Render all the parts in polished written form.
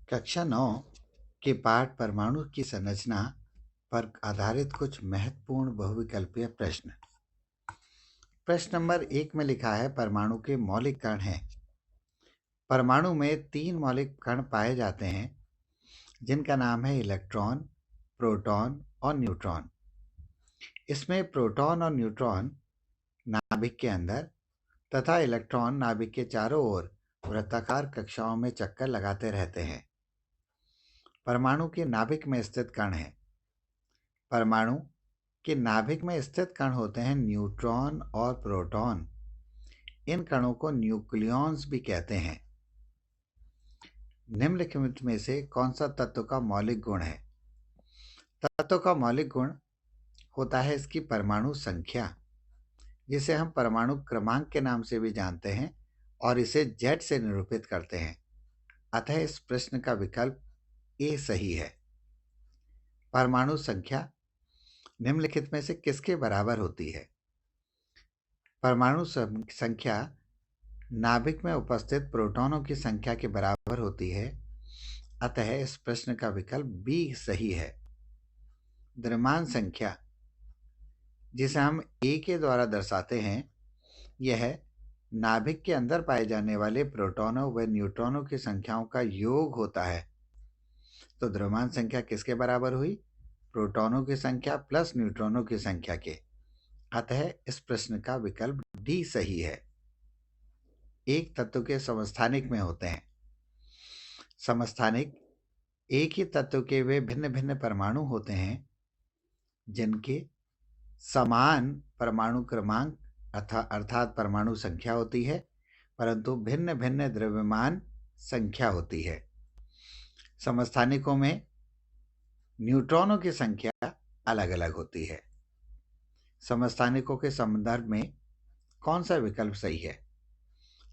कक्षा 9 के पाठ परमाणु की संरचना पर आधारित कुछ महत्वपूर्ण बहुविकल्पीय प्रश्न। प्रश्न नंबर 1 में लिखा है परमाणु के मौलिक कण हैं। परमाणु में 3 मौलिक कण पाए जाते हैं जिनका नाम है इलेक्ट्रॉन, प्रोटॉन और न्यूट्रॉन। इसमें प्रोटॉन और न्यूट्रॉन नाभिक के अंदर तथा इलेक्ट्रॉन नाभिक के चारों ओर वृत्ताकार कक्षाओं में चक्कर लगाते रहते हैं। परमाणु के नाभिक में स्थित कण है। परमाणु के नाभिक में स्थित कण होते हैं न्यूट्रॉन और प्रोटॉन। इन कणों को न्यूक्लियॉन्स भी कहते हैं। निम्नलिखित में से कौन सा तत्व का मौलिक गुण है? तत्व का मौलिक गुण होता है इसकी परमाणु संख्या, जिसे हम परमाणु क्रमांक के नाम से भी जानते हैं और इसे Z से निरूपित करते हैं। अतः इस प्रश्न का विकल्प ए सही है। परमाणु संख्या निम्नलिखित में से किसके बराबर होती है? परमाणु संख्या नाभिक में उपस्थित प्रोटॉनों की संख्या के बराबर होती है। अतः इस प्रश्न का विकल्प बी सही है। द्रव्यमान संख्या, जिसे हम ए के द्वारा दर्शाते हैं, यह नाभिक के अंदर पाए जाने वाले प्रोटॉनों व न्यूट्रॉनों की संख्याओं का योग होता है। तो द्रव्यमान संख्या किसके बराबर हुई? प्रोटॉनों की संख्या प्लस न्यूट्रॉनों की संख्या के। अतः इस प्रश्न का विकल्प डी सही है। एक तत्व के समस्थानिक में होते हैं। समस्थानिक एक ही तत्व के वे भिन्न भिन्न परमाणु होते हैं जिनके समान परमाणु क्रमांक अर्थात परमाणु संख्या होती है, परंतु भिन्न भिन्न द्रव्यमान संख्या होती है। समस्थानिकों में न्यूट्रॉनों की संख्या अलग अलग होती है। समस्थानिकों के संदर्भ में कौन सा विकल्प सही है?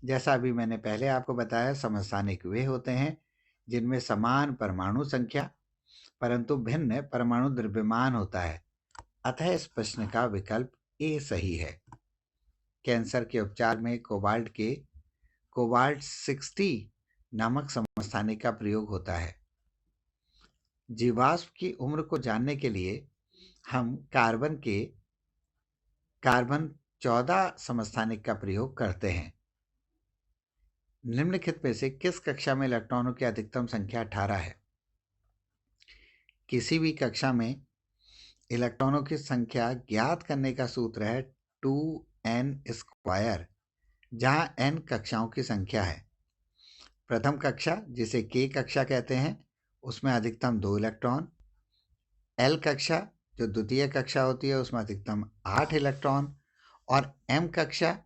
जैसा अभी मैंने पहले आपको बताया, समस्थानिक वे होते हैं जिनमें समान परमाणु संख्या परंतु भिन्न परमाणु द्रव्यमान होता है। अतः इस प्रश्न का विकल्प ए सही है। कैंसर के उपचार में कोबाल्ट 60 नामक समस्थानिक का प्रयोग होता है। जीवाश्म की उम्र को जानने के लिए हम कार्बन 14 समस्थानिक का प्रयोग करते हैं। निम्नलिखित में से किस कक्षा में इलेक्ट्रॉनों की अधिकतम संख्या 18 है? किसी भी कक्षा में इलेक्ट्रॉनों की संख्या ज्ञात करने का सूत्र है 2n², जहां n कक्षाओं की संख्या है। प्रथम कक्षा, जिसे K कक्षा कहते हैं, उसमें अधिकतम 2 इलेक्ट्रॉन। L कक्षा, जो द्वितीय कक्षा होती है, उसमें अधिकतम 8 इलेक्ट्रॉन। और M कक्षा,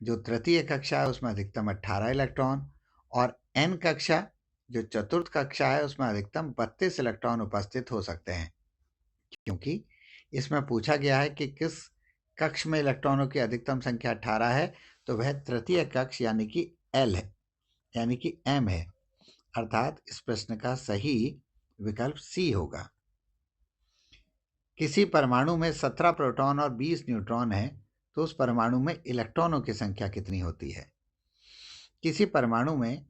जो तृतीय कक्षा है, उसमें अधिकतम 18 इलेक्ट्रॉन। और N कक्षा, जो चतुर्थ कक्षा है, उसमें अधिकतम 32 इलेक्ट्रॉन उपस्थित हो सकते हैं। क्योंकि इसमें पूछा गया है कि किस कक्ष में इलेक्ट्रॉनों की अधिकतम संख्या 18 है, तो वह तृतीय कक्ष यानी कि L है, यानी कि M है। अर्थात इस प्रश्न का सही विकल्प सी होगा। किसी परमाणु में 17 प्रोटॉन और 20 न्यूट्रॉन है, तो उस परमाणु में इलेक्ट्रॉनों की संख्या कितनी होती है? किसी परमाणु में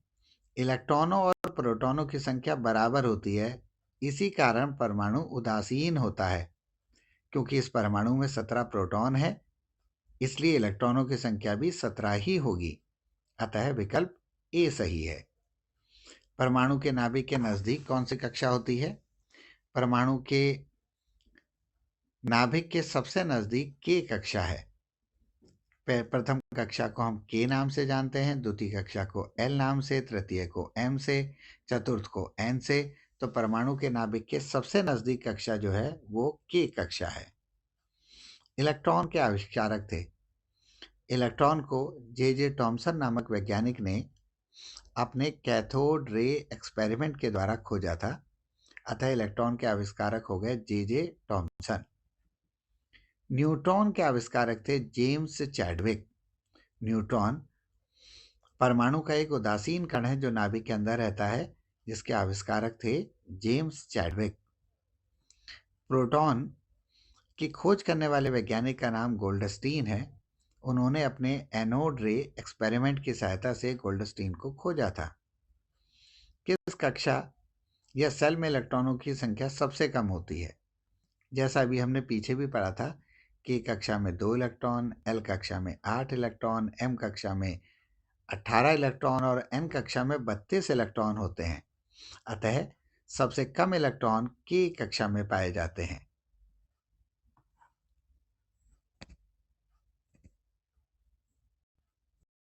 इलेक्ट्रॉनों और प्रोटॉनों की संख्या बराबर होती है। इसी कारण परमाणु उदासीन होता है। क्योंकि इस परमाणु में 17 प्रोटॉन है, इसलिए इलेक्ट्रॉनों की संख्या भी 17 ही होगी। अतः विकल्प ए सही है। परमाणु के नाभिक के नजदीक कौन सी कक्षा होती है? परमाणु के नाभिक के सबसे नजदीक के कक्षा है। प्रथम कक्षा को हम के नाम से जानते हैं, द्वितीय कक्षा को एल नाम से, तृतीय को एम से, चतुर्थ को एन से। तो परमाणु के नाभिक के सबसे नजदीक कक्षा जो है वो के कक्षा है। इलेक्ट्रॉन के आविष्कारक थे। इलेक्ट्रॉन को जे टॉमसन नामक वैज्ञानिक ने अपने कैथोड रे एक्सपेरिमेंट के द्वारा खोजा था। अतः इलेक्ट्रॉन के आविष्कारक हो गए जे टॉमसन। न्यूट्रॉन के आविष्कारक थे जेम्स चैडविक। न्यूट्रॉन परमाणु का एक उदासीन कण है जो नाभिक के अंदर रहता है, जिसके आविष्कारक थे जेम्स चैडविक। प्रोटॉन की खोज करने वाले वैज्ञानिक का नाम गोल्डस्टीन है। उन्होंने अपने एनोड रे एक्सपेरिमेंट की सहायता से गोल्डस्टीन को खोजा था। किस कक्षा या सेल में इलेक्ट्रॉनों की संख्या सबसे कम होती है? जैसा अभी हमने पीछे भी पढ़ा था कि कक्षा में 2 इलेक्ट्रॉन, एल कक्षा में 8 इलेक्ट्रॉन, एम कक्षा में 18 इलेक्ट्रॉन और एन कक्षा में 32 इलेक्ट्रॉन होते हैं। अतः सबसे कम इलेक्ट्रॉन की कक्षा में पाए जाते हैं।